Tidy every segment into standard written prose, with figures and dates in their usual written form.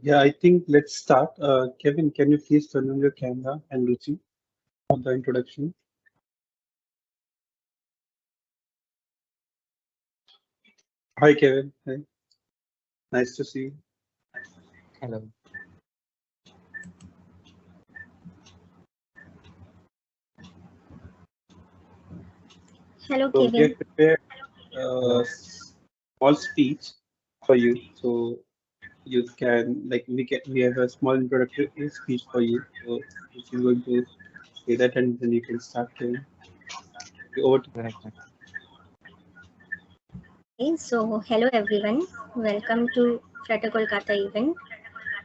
Yeah, I think let's start. Kevin, can you please turn on your camera and Ruchi for the introduction? Hi, Kevin. Hi. Nice to see you. Hello. Hello, So we Kevin. have prepared a Hello. small speech for you. So you can we have a small introductory speech for you. So if you're going to say that and then you can start, Kevin. Over to Right. Okay, so hello everyone. Welcome to Flutter Kolkata event.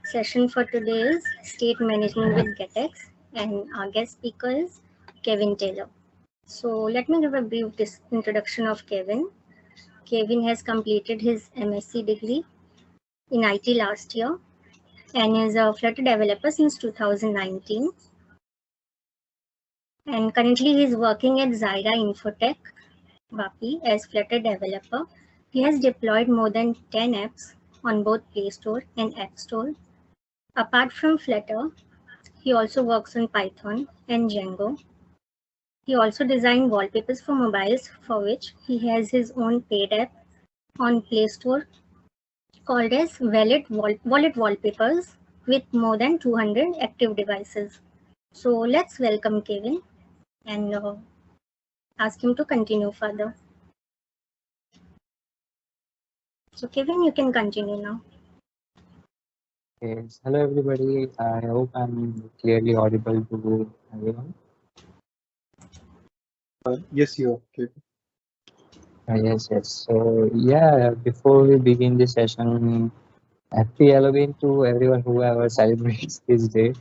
Session for today is State Management with GetX, and our guest speaker is Kevin Taylor. So let me give a brief introduction of Kevin. Kevin has completed his MSc degree in IT last year and is a Flutter developer since 2019. And currently he is working at Zyra Infotech, Vapi, as Flutter developer. He has deployed more than 10 apps on both Play Store and App Store. Apart from Flutter, he also works on Python and Django. He also designed wallpapers for mobiles, for which he has his own paid app on Play Store called as Wallet Wallpapers with more than 200 active devices. So let's welcome Kevin and ask him to continue further. So Kevin, you can continue now. Yes. Hello, everybody. I hope I'm clearly audible to everyone. yes, you are, Kevin. Yes, yes. So, yeah, before we begin the session, happy Halloween to everyone who ever celebrates this day.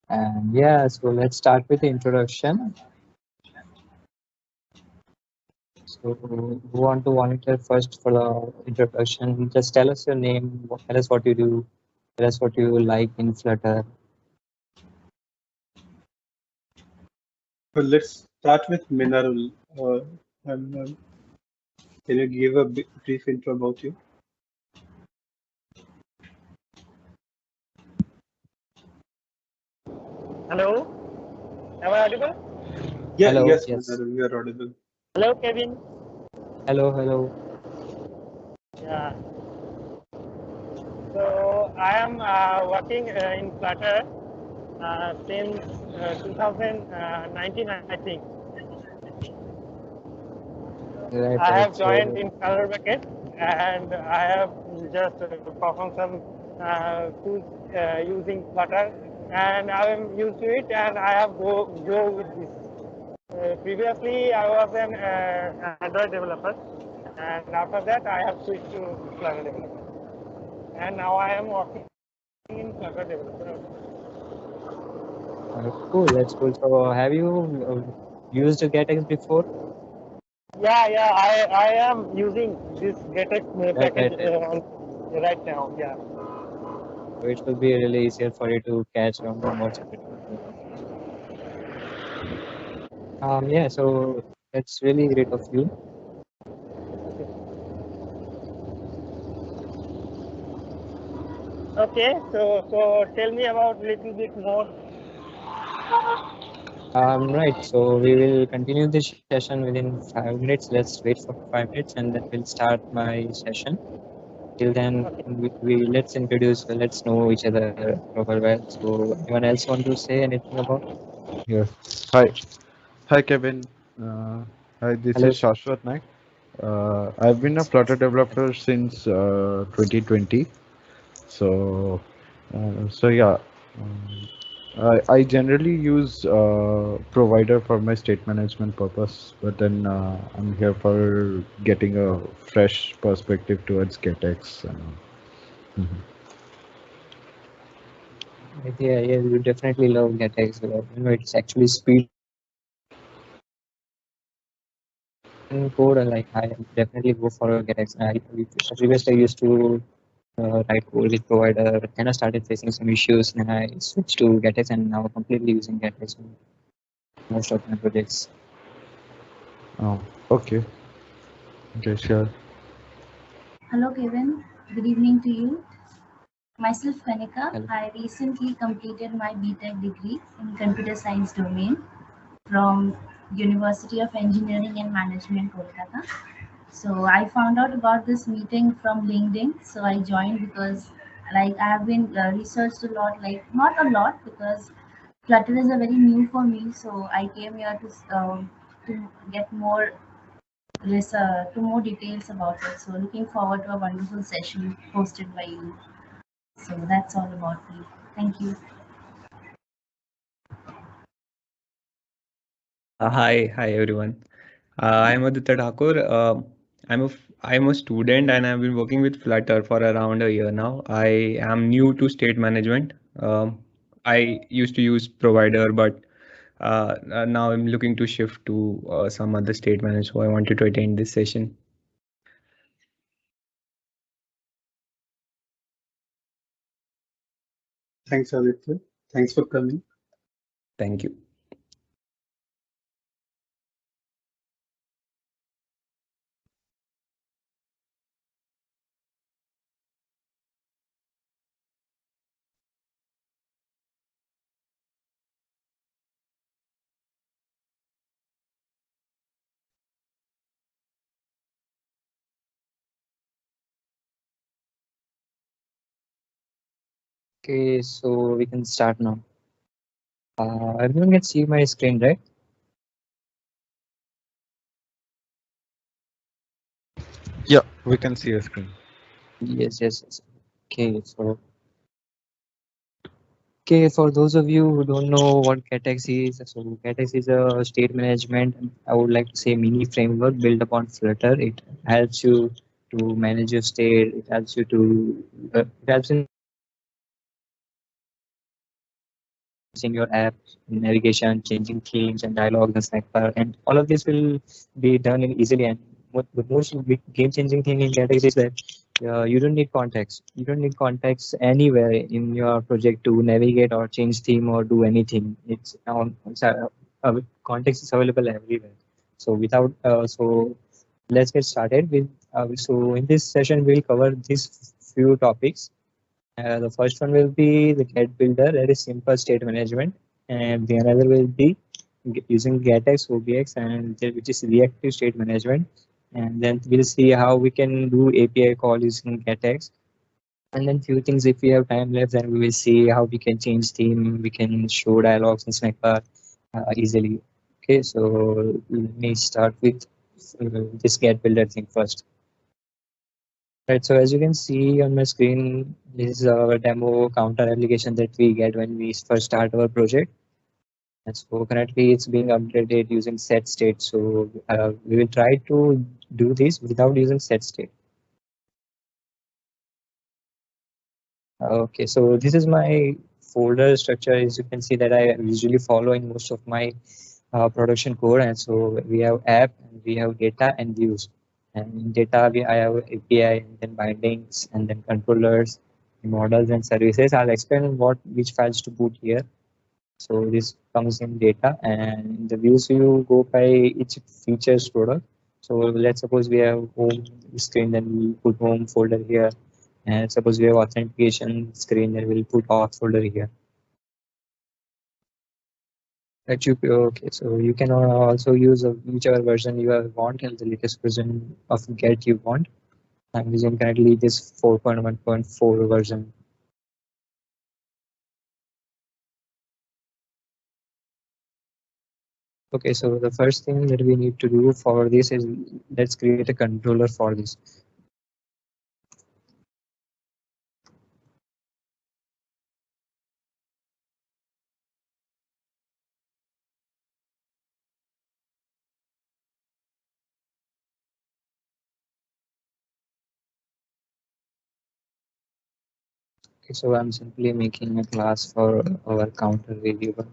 And yeah, so let's start with the introduction. So, who want to volunteer first for the introduction? Just tell us your name, tell us what you do, tell us what you like in Flutter. Well, let's start with Minarul. Can you give a brief intro about you? Hello, am I audible? Yeah, Hello, yes, yes. Minarul, you are audible. Hello, Kevin. Hello, hello. Yeah. So I am working in Flutter since 2019, I think. Right, I right. have joined So, in Color Bucket and I have just performed some tools using Flutter, and I am used to it and I have go with this. Previously, I was an Android developer, and after that, I have switched to Flutter developer. And now I am working in Flutter developer. cool. That's cool. So, have you used GetX before? Yeah, I am using this GetX Right, right, package right. right now. Yeah. So it will be really easier for you to catch on what's happening. Yeah. So that's really great of you. Okay. So tell me about little bit more. Right. So we will continue this session within 5 minutes. Let's wait for 5 minutes and then we'll start my session. Till then, Okay. we let's introduce, let's know each other proper well. So, anyone else want to say anything about? Yeah. Hi. Hi, Kevin. Uh, Hi, this Hello. is Shashwat Naik. I've been a Flutter developer since 2020. So, yeah. I generally use provider for my state management purpose, but then I'm here for getting a fresh perspective towards GetX. Mhm. Yeah, yeah, you definitely love GetX. It's actually speed in code. Like I definitely go for GetX. Previously I used to write code with provider. Kind of started facing some issues, and I switched to GetX, and now completely using GetX in most of my projects. Oh, okay. Okay, sure. Hello, Kevin. Good evening to you. Myself Kanika. Hello. I recently completed my BTech degree in computer science domain from University of Engineering and Management, Kolkata. So I found out about this meeting from LinkedIn. So I joined because like I have been researched a lot, like not a lot because Flutter is a very new for me. So I came here to get more to more details about it. So looking forward to a wonderful session hosted by you. So that's all about me. Thank you. Hi everyone. I'm Aditya Thakur. I'm a student and I've been working with Flutter for around a year now. I am new to state management. I used to use provider, but now I'm looking to shift to some other state manager. So I wanted to attend this session. Thanks, Aditya. Thanks for coming. Thank you. Okay, so we can start now. Everyone can see my screen, right? Yeah, we can see your screen. Yes. Okay, so for those of you who don't know what GetX is, so GetX is a state management, I would like to say mini framework built upon Flutter. It helps you to manage your state. It helps you to it helps in your app, navigation, changing themes and dialogues and snack bar, and all of this will be done in easily. And what the most big game-changing thing in GetX is that you don't need context. You don't need context anywhere in your project to navigate or change theme or do anything. Context is available everywhere. So let's get started with. So in this session we'll cover these few topics. The first one will be the Get Builder, that is simple state management, and the another will be using GetX, OBX, and which is reactive state management. And then we'll see how we can do API call using GetX. And then few things, if we have time left, then we will see how we can change theme, we can show dialogues in Snackbar easily. Okay, so let me start with this Get Builder thing first. Right, so as you can see on my screen, this is our demo counter application that we get when we first start our project. And so currently it's being updated using set state. So we will try to do this without using set state. Okay, so this is my folder structure. As you can see that I usually follow in most of my production code. And so we have app, and we have data and views. And in data, I have API, and then bindings, and then controllers, models, and services. I'll explain which files to put here. So this comes in data, and in the views you go by each features product. So let's suppose we have home screen, then we put home folder here. And suppose we have authentication screen, then we'll put auth folder here. Okay, so you can also use whichever version you want, and the latest version of Get you want. I'm using currently this 4.1.4 version. Okay, so the first thing that we need to do for this is let's create a controller for this. Okay, so I'm simply making a class for our counter variable.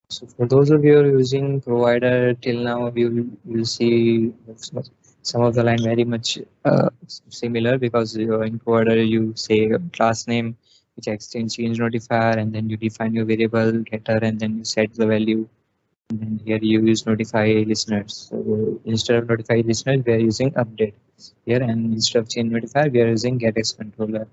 So for those of you who are using provider till now, you will see some of the line very much similar, because in provider you say a class name which exchange change notifier, and then you define your variable getter, and then you set the value, and then here you use notify listeners. So instead of notify listeners, we are using update here, and instead of change notifier, we are using getX controller.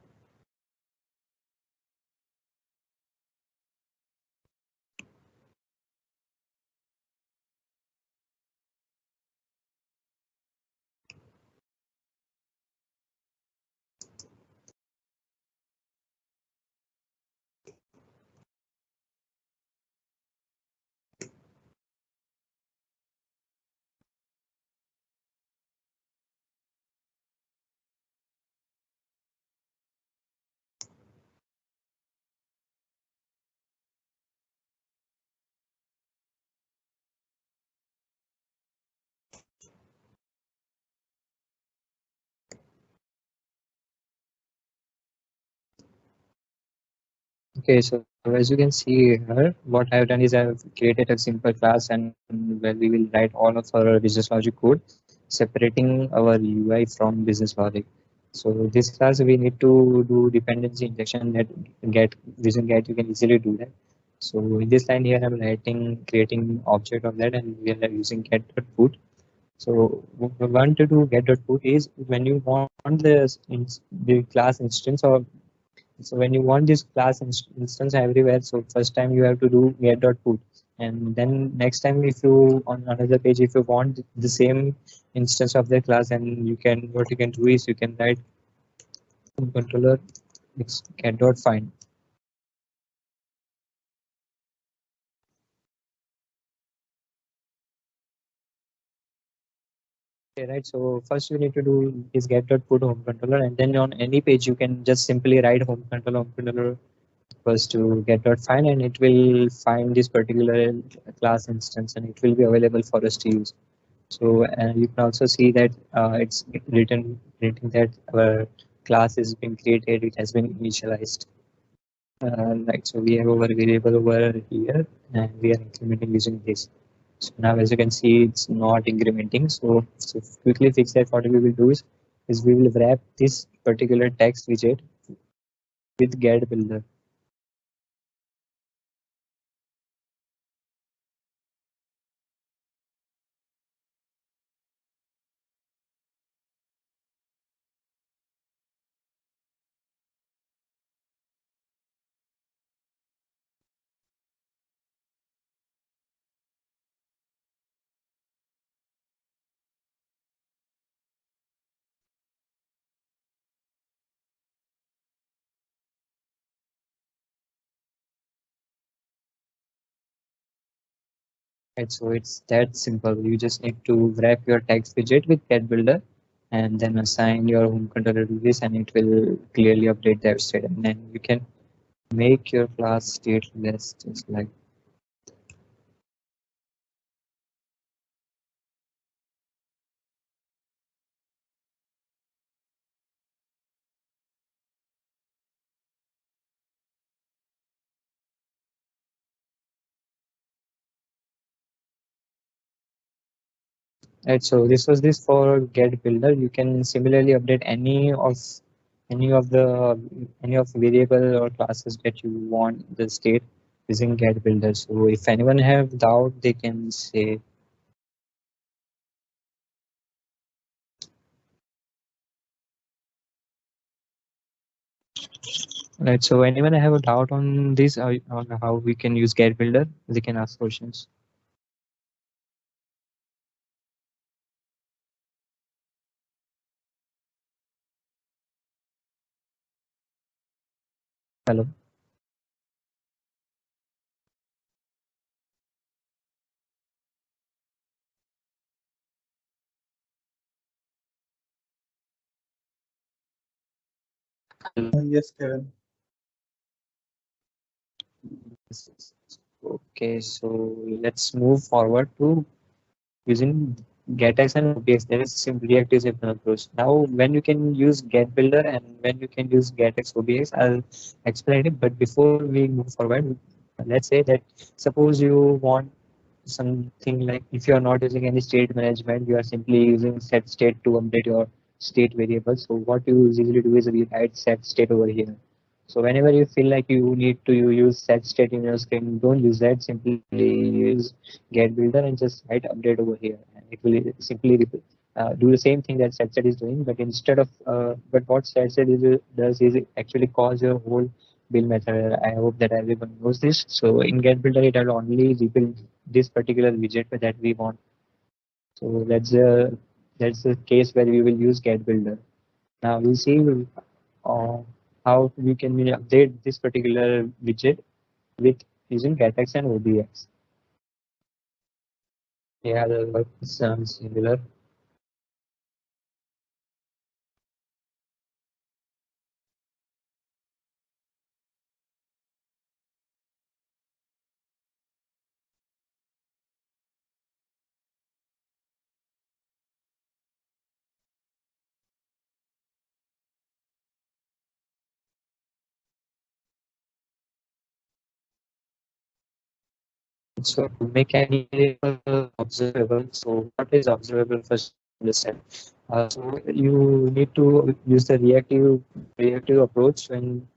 Okay, so as you can see here, what I've done is I've created a simple class, and where we will write all of our business logic code, separating our UI from business logic. So this class we need to do dependency injection that get using get you can easily do that. So in this line here I'm writing creating object of that, and we are using get.put. So what we want to do get.put is when you want the class instance, or so when you want this class instance everywhere, so first time you have to do get.put, and then next time if you on another page if you want the same instance of the class, and you can what you can do is you can write controller get.find. Okay, right. So first we need to do is get.put home controller, and then on any page you can just simply write home controller first to get.find, and it will find this particular class instance, and it will be available for us to use. So you can also see that it's written that our class has been created, it has been initialized. Right, so we have our variable over here, and we are incrementing using this. So now as you can see, it's not incrementing. So to quickly fix that, what we will do is we will wrap this particular text widget with get builder. Right, so it's that simple. You just need to wrap your text widget with get builder, and then assign your home controller to this, and it will clearly update the state, and then you can make your class stateless, just like. Right, so this was this for get builder. You can similarly update any of variable or classes that you want the state using get builder. So if anyone have doubt, they can say. Right, so anyone have a doubt on this, on how we can use get builder, they can ask questions. Hello. Yes, Kevin. Okay, so let's move forward to using getx and OBX. There is simple reactive simple approach. Now, when you can use get builder and when you can use getx OBX, I'll explain it. But before we move forward, let's say that suppose you want something like if you are not using any state management, you are simply using set state to update your state variable. So what you usually do is we write set state over here. So whenever you feel like you need to use set state in your screen, don't use that. Simply use get builder and just write update over here, and it will simply do the same thing that set set is doing. But instead of but what set set does is it actually calls your whole build method. I hope that everyone knows this. So in get builder, it will only rebuild this particular widget that we want. So that's the case where we will use get builder. Now we'll see uh, how we can update this particular widget with using GetX and OBX. Yeah, the work sounds similar. So to make any variable observable, so what is observable first understand? So you need to use the reactive approach when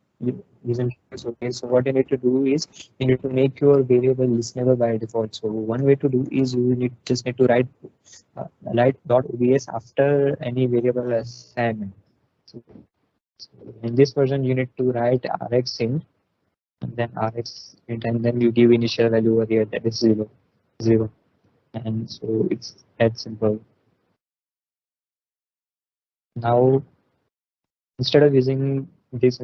using keys. Okay, so what you need to do is you need to make your variable listenable by default. So one way to do is you need to write dot obs after any variable assignment. So in this version, you need to write rx int and then rx int and then you give initial value over here that is 0. And so it's that simple. Now instead of using this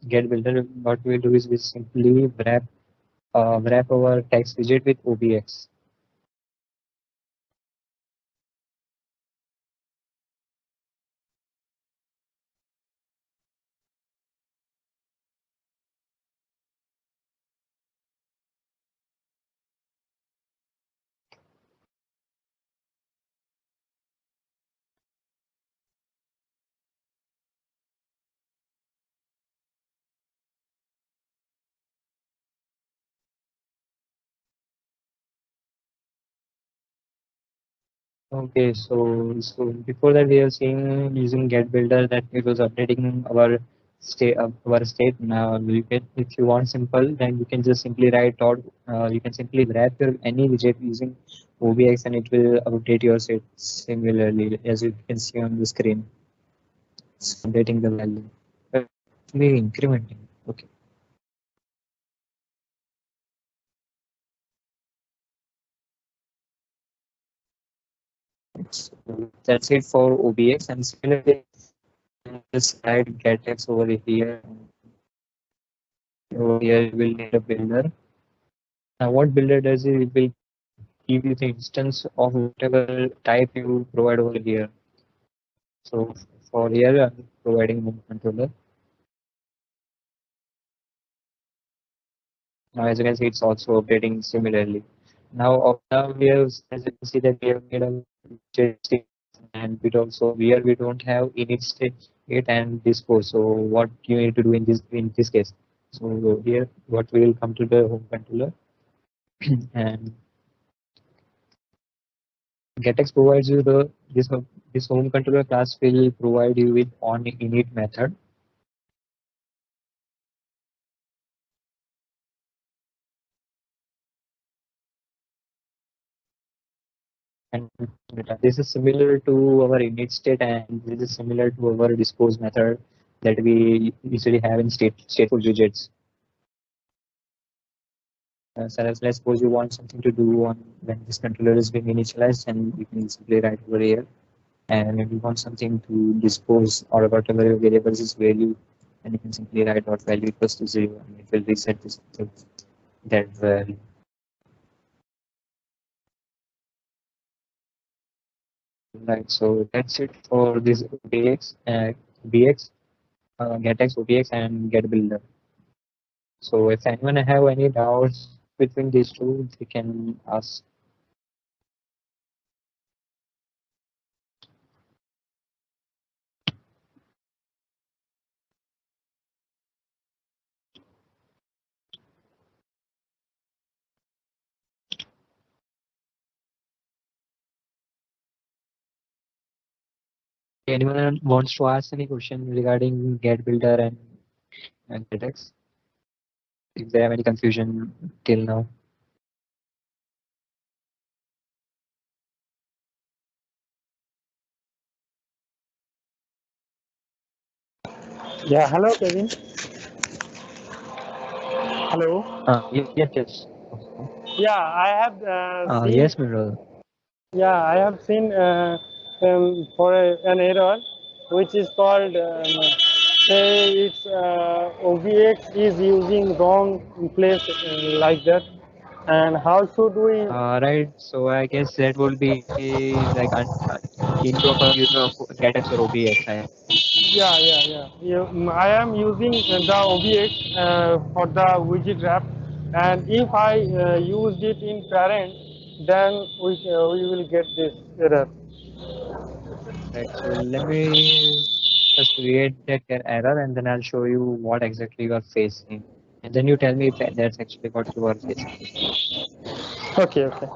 get builder, what we do is we simply wrap our text widget with obx. Okay, so before that we are seeing using get builder that it was updating our state. Now you can, if you want simple, then you can just simply write dot. You can simply wrap your any widget using OBX and it will update your state similarly as you can see on the screen. It's updating the value. Maybe incrementing. Okay. So that's it for OBX and similarly just add getX over here. Over here you will need a builder. Now what builder does is it will give you the instance of whatever type you provide over here. So for here I'm providing one controller. Now as you can see it's also updating similarly. Now we have, as you can see that we have made a state and we also here we don't have init state and dispose. So what you need to do in this case. So here what we will come to the home controller and GetX provides you this home controller class will provide you with on init method. And this is similar to our init state and this is similar to our dispose method that we usually have in stateful widgets. So let's suppose you want something to do on when this controller is being initialized and you can simply write over here. And when you want something to dispose or whatever your variables is value, then you can simply write dot value equals to 0 and it will reset this that value. Right, so that's it for this BX, GetX, OBX, and GetBuilder. So if anyone have any doubts between these two, they can ask. Anyone wants to ask any question regarding Get Builder and GetX? If they have any confusion till now. Yeah, hello, Kevin. Hello. Yes. Yeah, I have seen. Yes, my brother. Yeah, I have seen for an error which is called say it's OVX is using wrong place like that, and how should we? Right. So I guess that will be like improper use of GetX or OBX. Yeah. I am using the OVX for the widget wrap, and if I used it in parent, then we will get this error. Right. So let me just create that error and then I'll show you what exactly you are facing. And then you tell me if that's actually what you are facing. Okay. Okay.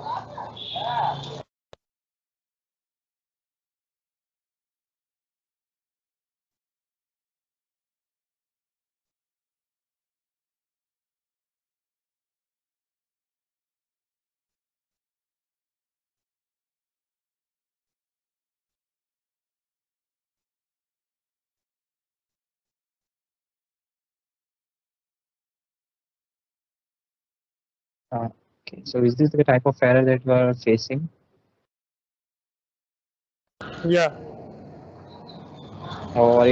So is this the type of error that you are facing? Yeah. Or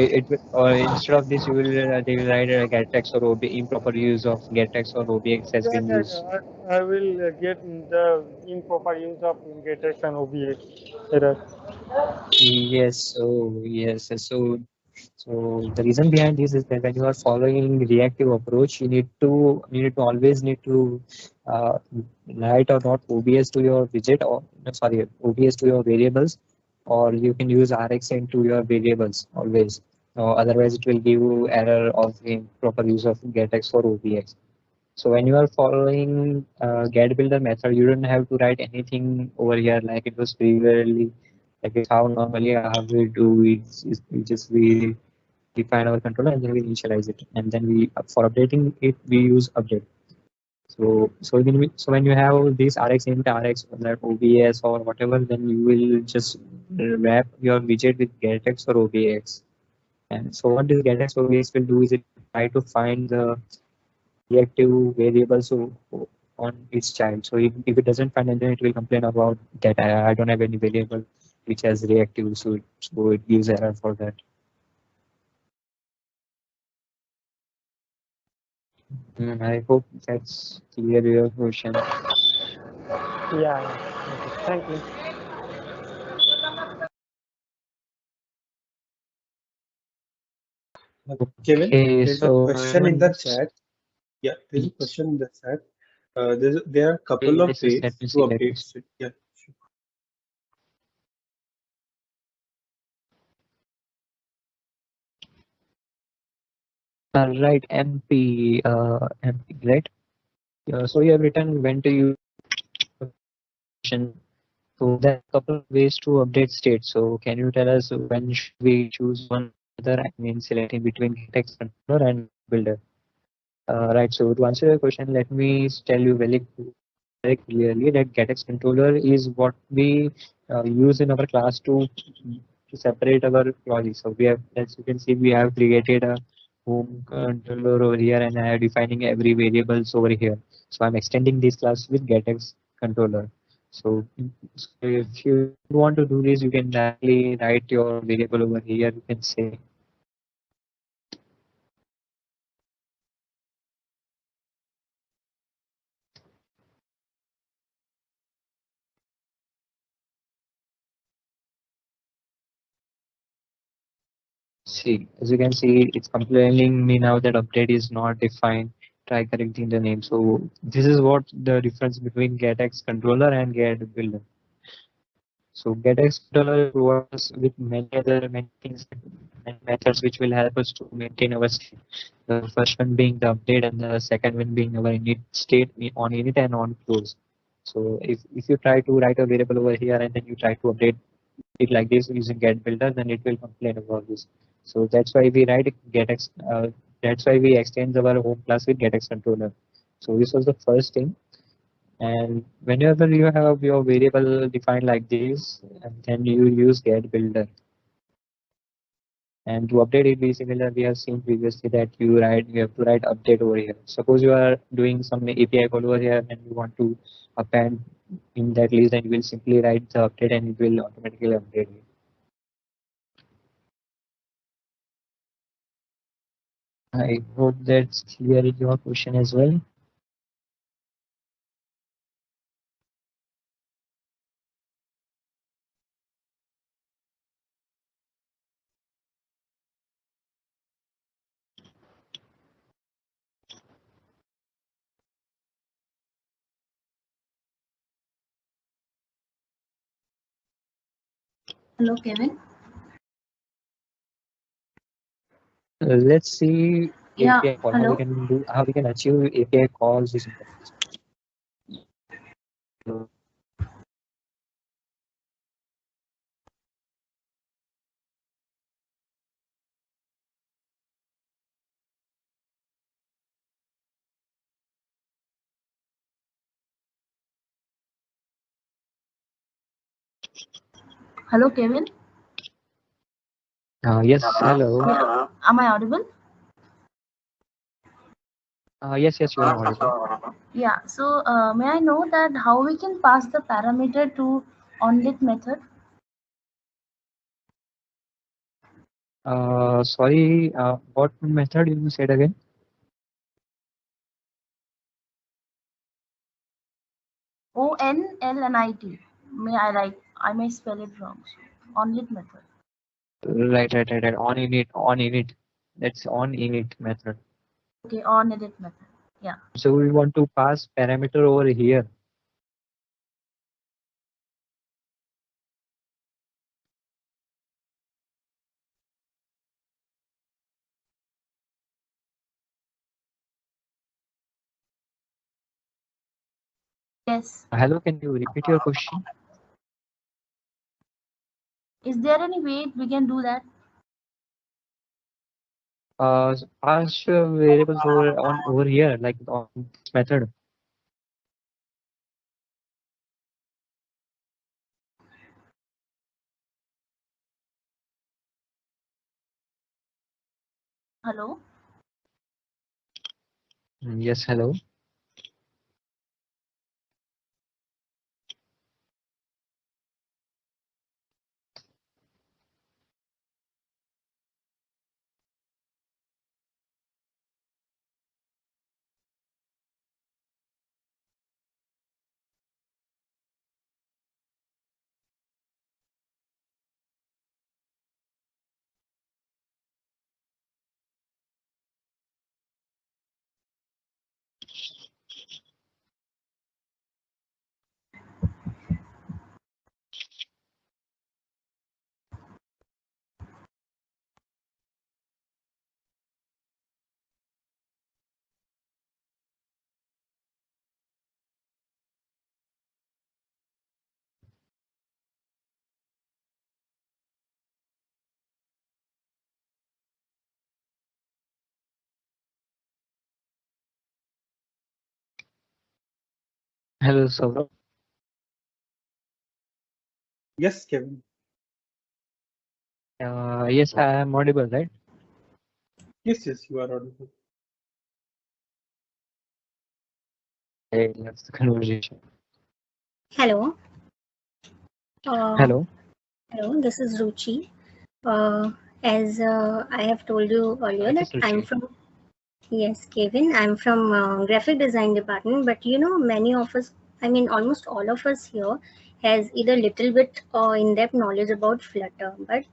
or instead of this, they will write GetX or improper use of GetX or OBX has been used. I will get the improper use of GetX and OBX error. Yes. So the reason behind this is that when you are following reactive approach, you always need to uh, write or not OBS to your widget or sorry OBS to your variables, or you can use RxN to your variables always. Otherwise, it will give you error of improper use of GetX or OBX. So when you are following get builder method, you don't have to write anything over here like it was previously. Like it's how normally how we do it. We just we define our controller and then we initialize it, and then we for updating it we use update. So when you have this Rx int Rx or that OBS or whatever, then you will just wrap your widget with getX or OBX. And so what this getX or OBX will do is it try to find the reactive variables on its child. So if it doesn't find it, then it will complain about that I don't have any variable which has reactive, so it gives error for that. I hope that's clear your question. Yeah. Okay. Thank you. Kevin, Okay, there's a so question in the chat. Yeah, there's a question in the chat. There are a couple of yes, ways let me to see. update it. Yeah, sure. Right, MP, right? So you have written when to use function. So there are a couple of ways to update state. So can you tell us when should we choose one other? I mean, selecting between text controller and builder. Right. So to answer your question, let me tell you very clearly that GetX controller is what we use in our class to separate our clauses. So we have, as you can see, we have created a home controller over here, and I am defining every variables over here. So I'm extending this class with GetX controller. So, so if you want to do this, you can directly write your variable over here. You can say see, as you can see, it's complaining me now that update is not defined. Try correcting the name. So this is what the difference between GetX controller and Get Builder. So GetX controller provides with many things and methods which will help us to maintain our state. The first one being the update, and the second one being our init state on init and on close. So if you try to write a variable over here and then you try to update it like this using get builder, then it will complain about this. So that's why we write getx. That's why we extend our home class with getx controller. So this was the first thing. And whenever you have your variable defined like this, and then you use get builder. And to update it, be similar, we have seen previously that you have to write update over here. Suppose you are doing some API call over here and you want to append in that list, then you will simply write the update and it will automatically update it. I hope that's clear in your question as well. Hello, Kevin. Let's see Yeah, API call, hello. how we can achieve API calls using that. Hello, Kevin. Yes, hello. Yeah. Am I audible? Yes, you are audible. Yeah. So may I know that how we can pass the parameter to onlit method? Sorry, what method you said again? ONLNIT. I may spell it wrong. So, onlit method. Right. On init. That's on init method. Okay, on edit method. Yeah. So we want to pass parameter over here. Yes. Hello, can you repeat your question? Is there any way we can do that? Pass variables over here, like on this method. Hello. Yes, hello. Hello, Saurabh. Yes, Kevin. Yes, I am audible, right? Yes, you are audible. Hey, that's the conversation. Hello. Hello. Hello, this is Ruchi. As I have told you earlier that Yes, I'm Ruchi. from, yes, Kevin, I'm from graphic design department, but many of us, I mean, almost all of us here has either little bit or in-depth knowledge about Flutter, but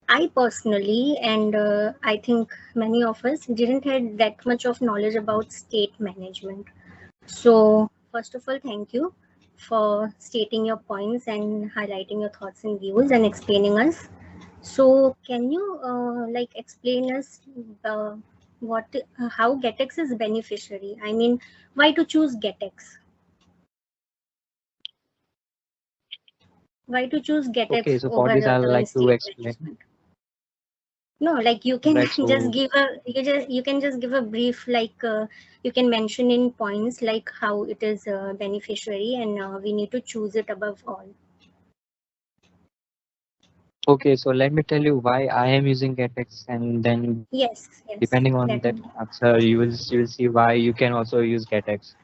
I personally, and I think many of us didn't had that much of knowledge about state management. So first of all, thank you for stating your points and highlighting your thoughts and views and explaining us. So can you explain us what how GetX is beneficiary? I mean, why to choose GetX? Why to choose GetX Okay, so over for this, I would like to state explain. management? No, like you can Right, so just give a you can just give a brief, like you can mention in points like how it is beneficiary, and we need to choose it above all. okay, so let me tell you why I am using GetX, and then Yes, depending on that definitely. answer, you will see why you can also use GetX.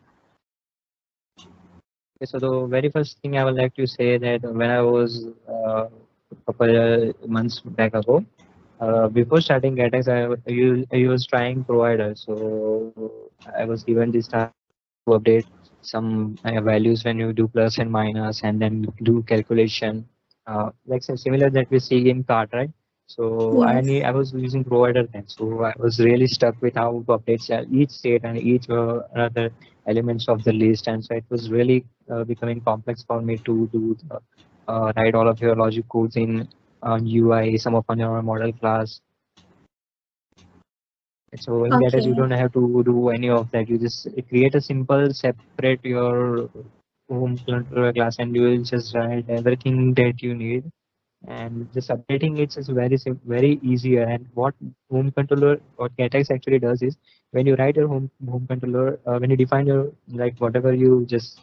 Okay, so the very first thing I would like to say that when I was a couple months back ago, before starting GetX, I was trying provider. So I was given this task to update some values when you do plus and minus, and then do calculation, like some similar that we see in cart, right? So Yes. I was using provider then, so I was really stuck with how to update each state and each other elements of the list, and so it was really becoming complex for me to do write all of your logic codes in UI, some of on your model class. So in that, you Okay. don't have to do any of that. You just create a simple separate your home controller class, and you will just write everything that you need. And just updating it is very easier. And what GetX actually does is, when you write your home controller, when you define your, like, whatever you just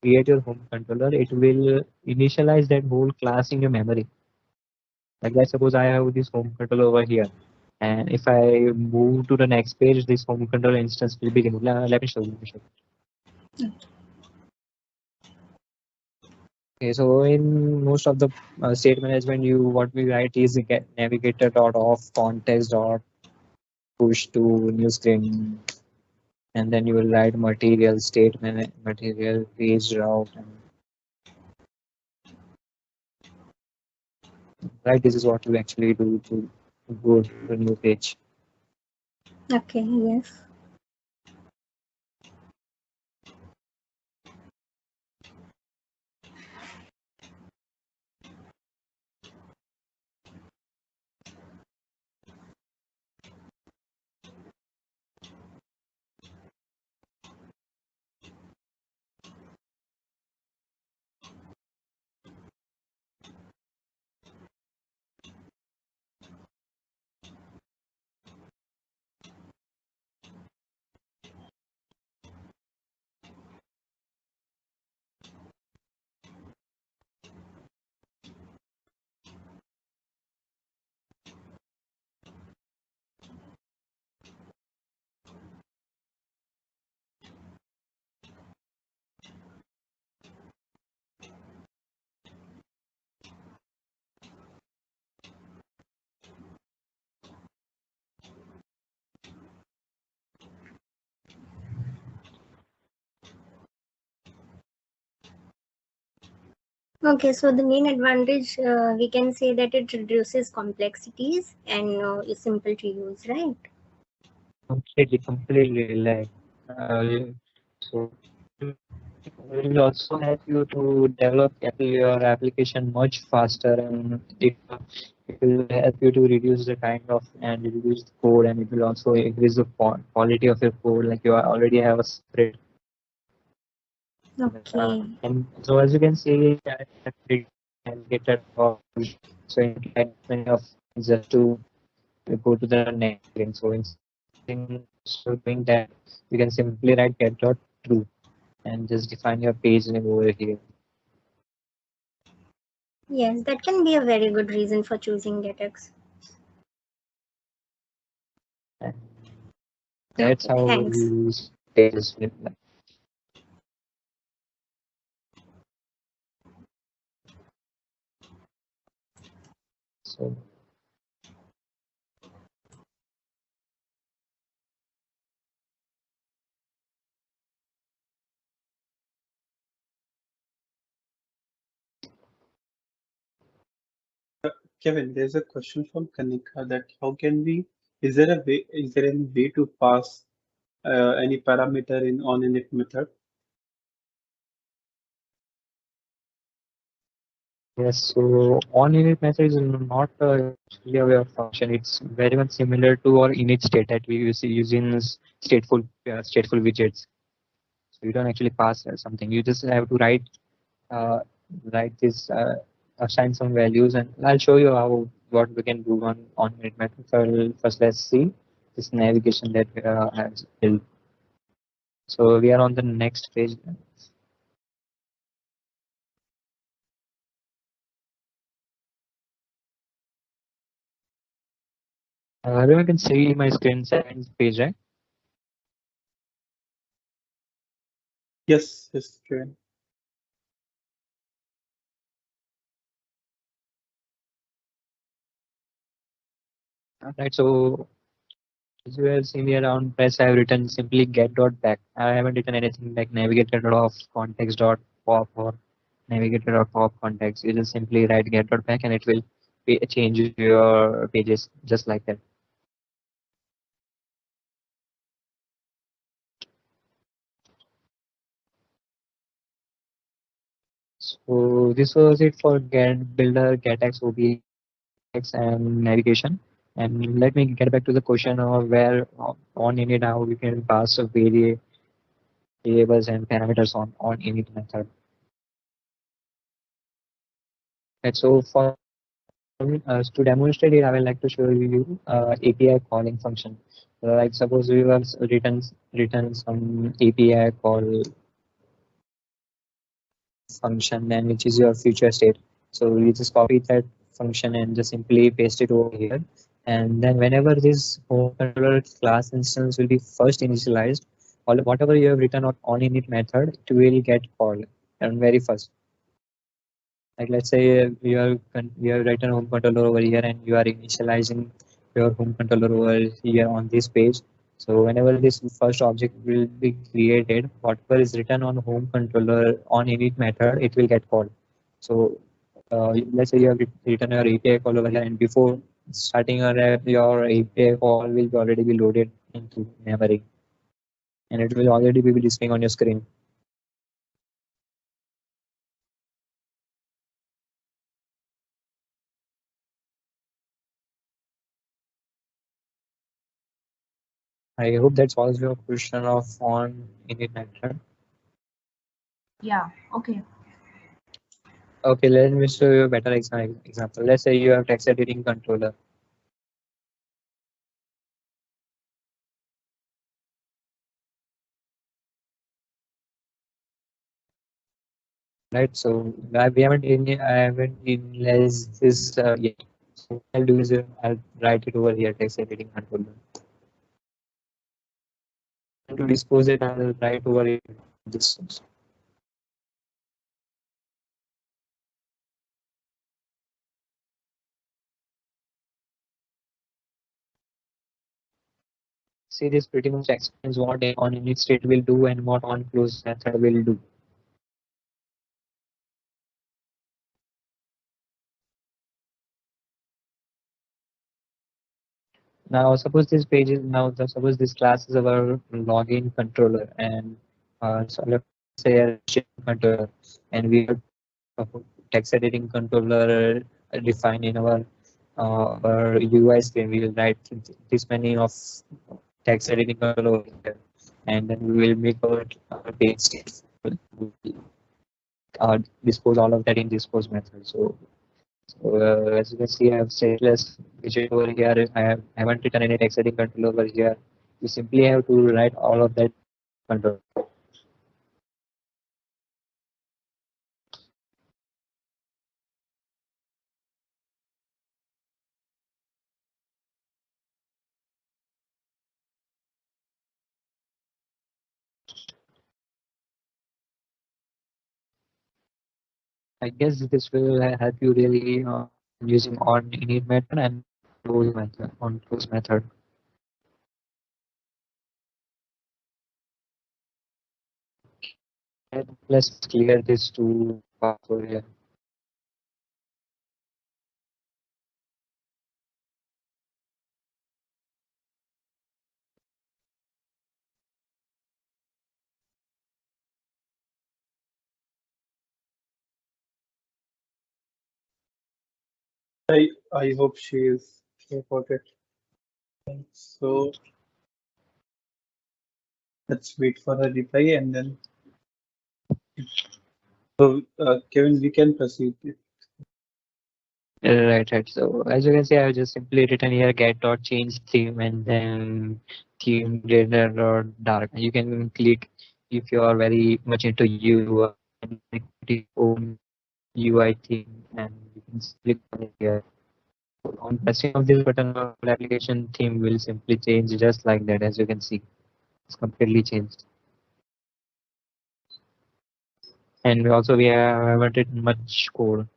create your home controller, it will initialize that whole class in your memory. Like, let's suppose I have this home controller over here, and if I move to the next page, this home controller instance will be removed. Let me show you. Okay, so in most of the state management, what we write is get navigator dot off context dot push to new screen, and then you will write material material page route, and right, this is what you actually do to go to the new page. Okay. Yes. Okay, so the main advantage, we can say that it reduces complexities and is simple to use, right? Completely, like, so it will also help you to develop your application much faster, and it will help you to reduce the kind of and reduce the code, and it will also increase the quality of your code. Like, you already have a spread. Okay. And so as you can see, and get that so in kind of just to go to the next screen. So instead of doing that, you can simply write get dot true and just define your page name over here. Yes, that can be a very good reason for choosing GetX. And that's Okay, how thanks. you use pages with that. So Kevin, there's a question from Kanika that how can we, is there any way to pass any parameter in on init method? yes, so on init method is not actually a way of function. It's very much similar to our init state that we use in stateful widgets. So you don't actually pass something. You just have to write this assign some values, and I'll show you how what we can do on it method. First, let's see this navigation that we has built. So we are on the next page. Everyone can see my screen settings page, right? Yes, yes, Kevin. Right. So as you have seen here on press, I have written simply get dot back. I haven't written anything like navigator dot context dot pop or navigator dot pop context. You just simply write get dot back and it will change your pages just like that. So this was it for get builder, getx, obx, and navigation. And let me get back to the question of where on init how we can pass a variables and parameters on init method. And so for to demonstrate it, I would like to show you API calling function. Like suppose we have written some API call function, and which is your future state. So you just copy that function and just simply paste it over here. And then whenever this home controller class instance will be first initialized, all whatever you have written on init method, it will get called and very first. Like let's say you have written home controller over here and you are initializing your home controller over here on this page. So whenever this first object will be created, whatever is written on home controller on init method, it will get called. So let's say you have written your API call over here, and before starting your API call will already be loaded into memory, and it will already be displaying on your screen. I hope that solves your question of on init method. Yeah, okay. Okay, let me show you a better example. Let's say you have text editing controller. Right, so I haven't initialized this yet. So what I'll do is I'll write it over here, text editing controller. And to dispose it, I'll write over here this. See, this pretty much explains what a on init state will do and what on close method will do. Now, suppose this page is suppose this class is our login controller, and so let's say a shipping controller, and we have a text editing controller defined in our UI screen. We will write this many of text editing controller over here, and then we will make our page state. Dispose all of that in dispose method. So as you can see, I have stateless widget over here. Haven't written any text editing control over here. You simply have to write all of that control. I guess this will help you really using on init method and close method on close method. And let's clear this to over here. I hope she is okay about it. So let's wait for her reply and then. So Kevin, we can proceed. Right. So as you can see, I have just simply written here get dot change theme and then theme graded or dark. You can click if you are very much into UI and create your own UI theme, and you can click on it here. On pressing of this button, our whole application theme will simply change just like that. As you can see, it's completely changed. And we haven't written much code.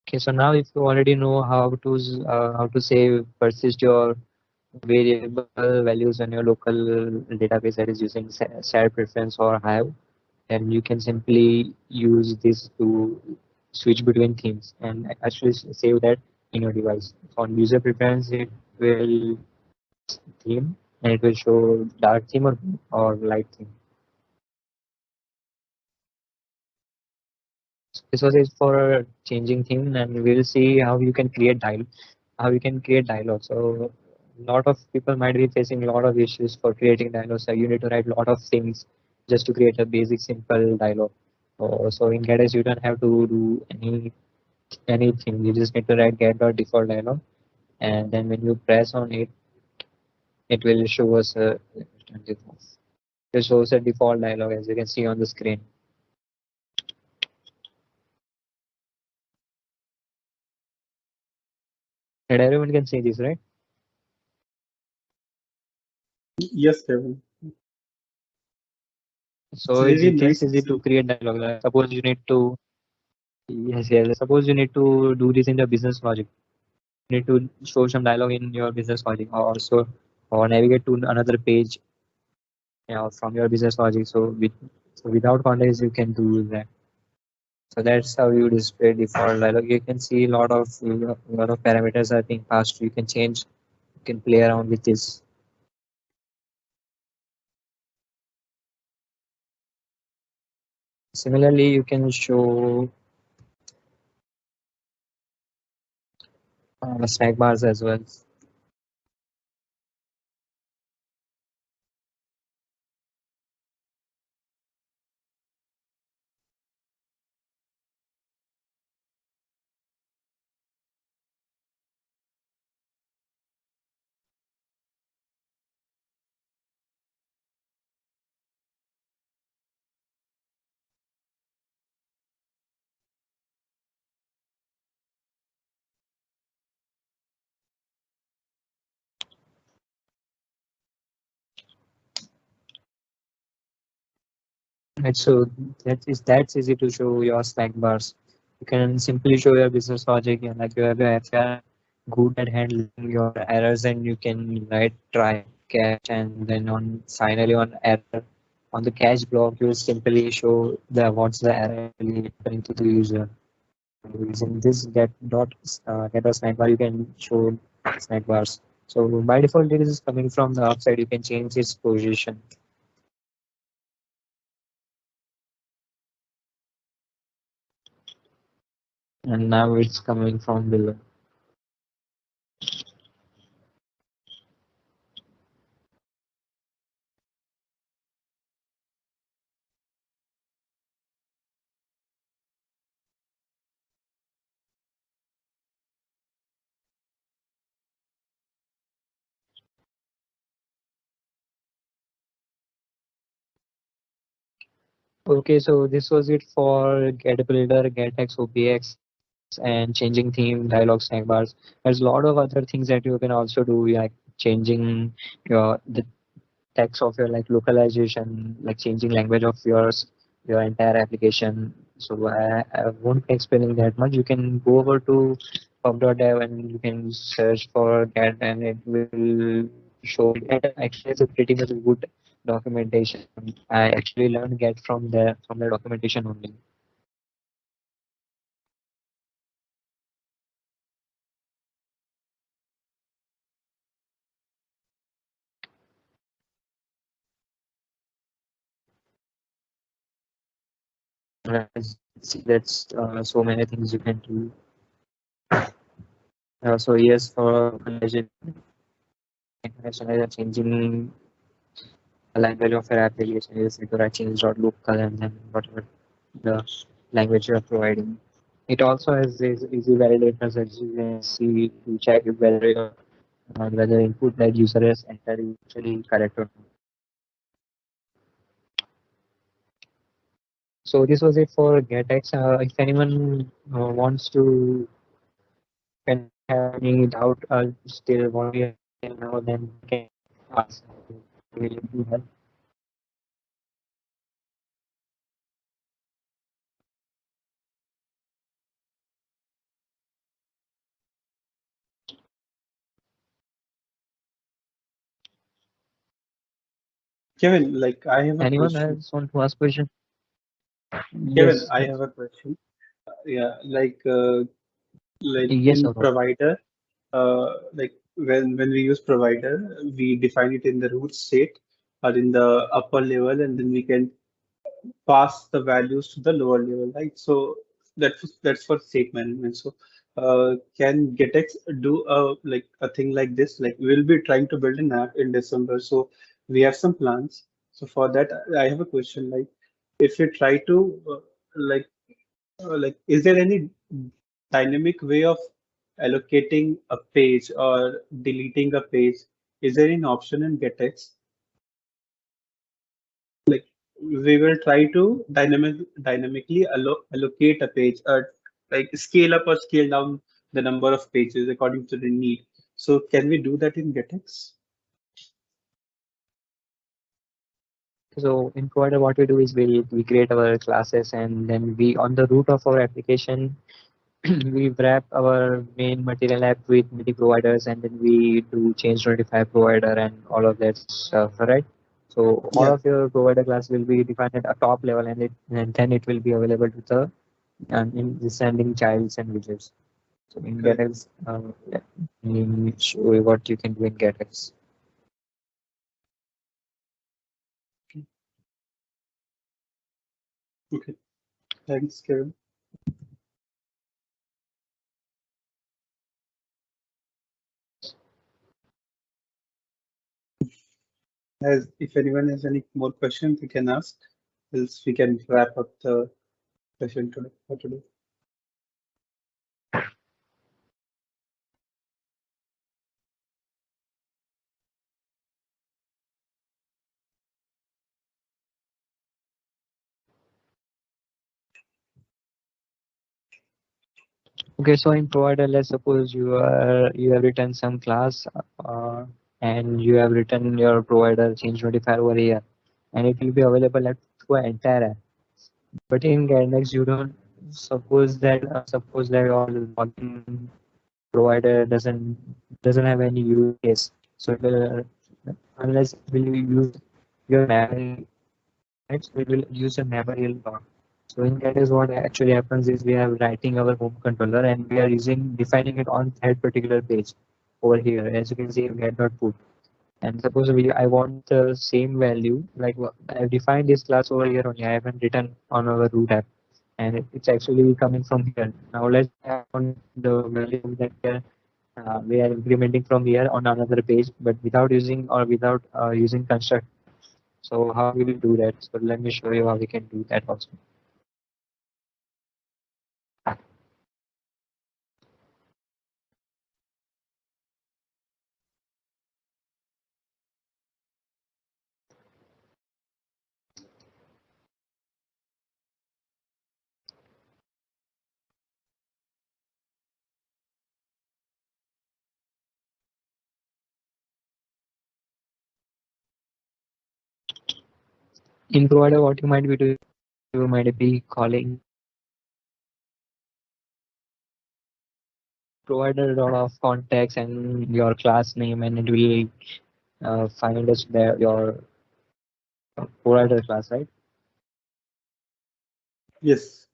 Okay, so now if you already know how to save persist your variable values on your local database that is using shared preference or Hive, and you can simply use this to switch between themes and actually save that in your device. On user preference, it will theme and it will show dark theme or light theme. This was it for changing theme, and we'll see how you can create dialogue. So a lot of people might be facing a lot of issues for creating dialogue. So you need to write a lot of things just to create a basic simple dialogue. So in Geddes you don't have to do anything. You just need to write get.default dialog, and then when you press on it, it will show us it shows a default dialog as you can see on the screen. And everyone can see this, right? Yes, Kevin. So It's really it's nice this to easy to see. create dialogue. Suppose you need to suppose you need to do this in the business logic. You need to show some dialogue in your business logic, or also or navigate to another page, from your business logic. So without context, you can do that. So that's how you display default dialog. You can see a lot of parameters are being passed. You can change, you can play around with this. Similarly, you can show snack bars as well. Right, so that's easy to show your snack bars. You can simply show your business logic, and like if you are good at handling your errors, and you can write try catch, and then on finally on error on the catch block, you simply show the what's the error actually happening to the user. Using this get a snack bar, you can show snack bars. So by default, it is coming from the outside. You can change its position. And now it's coming from below. Okay, so this was it for Get Builder, GetX, OPX, and changing theme, dialog snack bars. There's a lot of other things that you can also do, like changing the text of your like localization, like changing language of your entire application. So I won't be explaining that much. You can go over to pub.dev and you can search for Get, and it will show it. Actually, it's a pretty much good documentation. I actually learned Get from the documentation only. See, that's so many things you can do. So yes, for collision, international are changing the language of your application is either change.local and then whatever the language you are providing. It also has this easy validators as you can see to check if whether input that user has entered is actually correct or not. So this was it for GetX. If anyone wants to can have any doubt still what we have now, then we can ask. We will do that. Kevin, like I have a Anyone question. else want to ask question? Kevin, Yes, I have a question. Yeah, like yes, in or no? provider, like when we use provider, we define it in the root state or in the upper level, and then we can pass the values to the lower level, right? So that's for state management. So can GetX do a thing like this? Like we'll be trying to build an app in December, so we have some plans. So for that, I have a question. Like if you try to like is there any dynamic way of allocating a page or deleting a page? Is there an option in GetX? Like we will try to dynamically allocate a page or like scale up or scale down the number of pages according to the need. So can we do that in GetX? So in Provider, what we do is we create our classes and then we on the root of our application we wrap our main material app with MIDI providers and then we do change notify provider and all of that stuff, right? So all Yeah. of your provider class will be defined at a top level and then it will be available to the in descending childs and widgets. So in Correct. GetX, let me show you what you can do in GetX. Okay. Thanks, Kevin. As if anyone has any more questions, we can ask. Else we can wrap up the session today for today. Okay, so in provider, let's suppose you have written some class and you have written your provider change notifier over here, and it will be available at through an entire app. But in Gainax, you don't suppose that your login provider doesn't have any use case. So it will, unless will you use your memory, right? So it will use a memory log. So in that is what actually happens is we are writing our home controller and we are defining it on that particular page over here. As you can see, get.put. And suppose I want the same value, like I've defined this class over here only. I haven't written on our root app, and it's actually coming from here. Now let's add on the value that we are implementing from here on another page, but without using construct. So how we will do that? So let me show you how we can do that also. In provider, what you might be doing, you might be calling provider a lot of context and your class name, and it will find us there your provider class, right? Yes.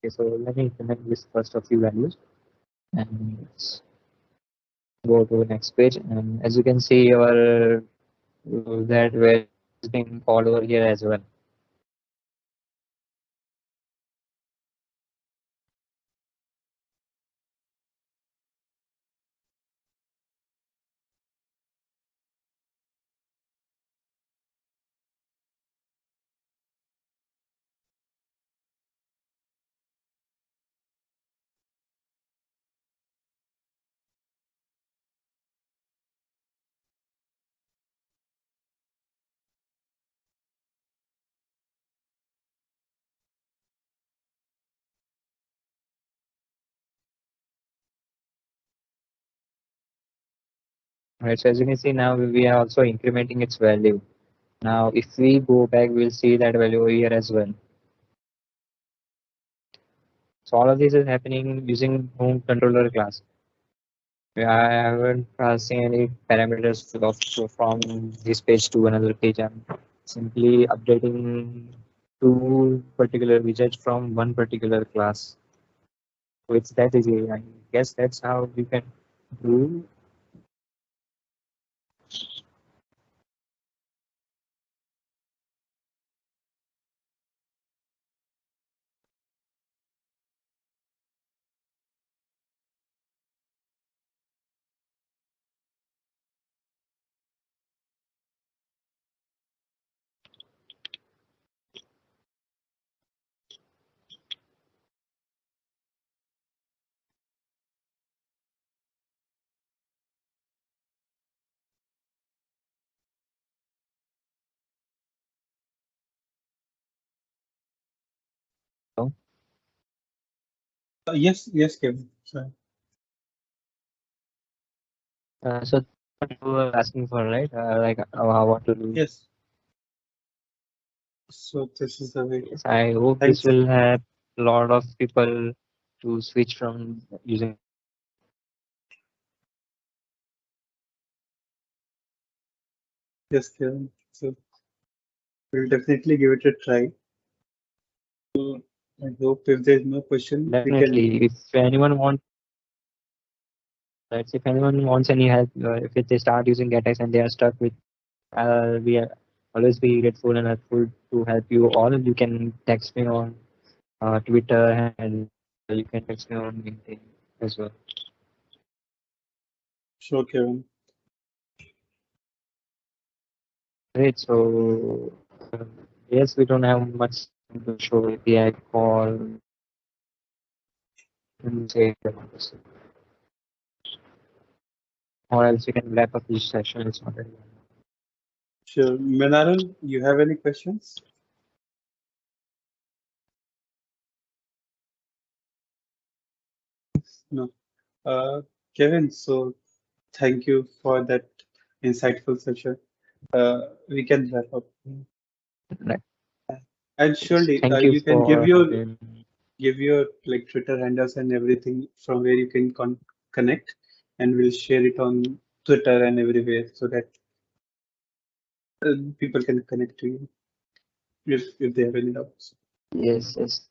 Okay, so let me implement this first of few values and let's go to the next page. And as you can see, our that where is being called over here as well. Right, so as you can see now we are also incrementing its value. Now if we go back, we'll see that value over here as well. So all of this is happening using home controller class. I haven't seen any parameters from this page to another page. I'm simply updating two particular widgets from one particular class. So it's that easy. I guess that's how we can do. Yes, yes, Kevin. Sorry. So what you were asking for, right? Like what to do. Yes. So this is the way. Yes, I hope Thanks. this will help a lot of people to switch from using. Yes, Kevin. So we'll definitely give it a try. So I hope if there's no question, we can. Definitely, if anyone wants, if anyone wants any help, if they start using GetX and they are stuck with, we are always be grateful and helpful to help you all. You can text me on Twitter and you can text me on LinkedIn as well. Sure, Kevin. Great. So yes, we don't have much to show API call and say or else we can wrap up this session. It's not really. Sure. Menarul, you have any questions? No. Kevin, so thank you for that insightful session. We can wrap up. Right. And surely Thank you you can give for your like Twitter handles and everything from where you can connect, and we'll share it on Twitter and everywhere so that people can connect to you if they have any doubts. yes, yes.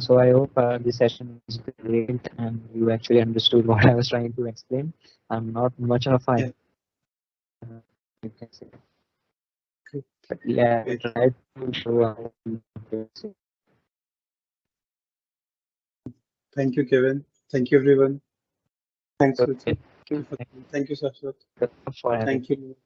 So I hope this session was great and you actually understood what I was trying to explain. I'm not much of a Yeah. you can say. Okay. But yeah, I Great. tried to show how Thank you, Kevin. Thank you, everyone. Thanks, so, Richard. thank you Thank you, Shashwat. for having Thank you.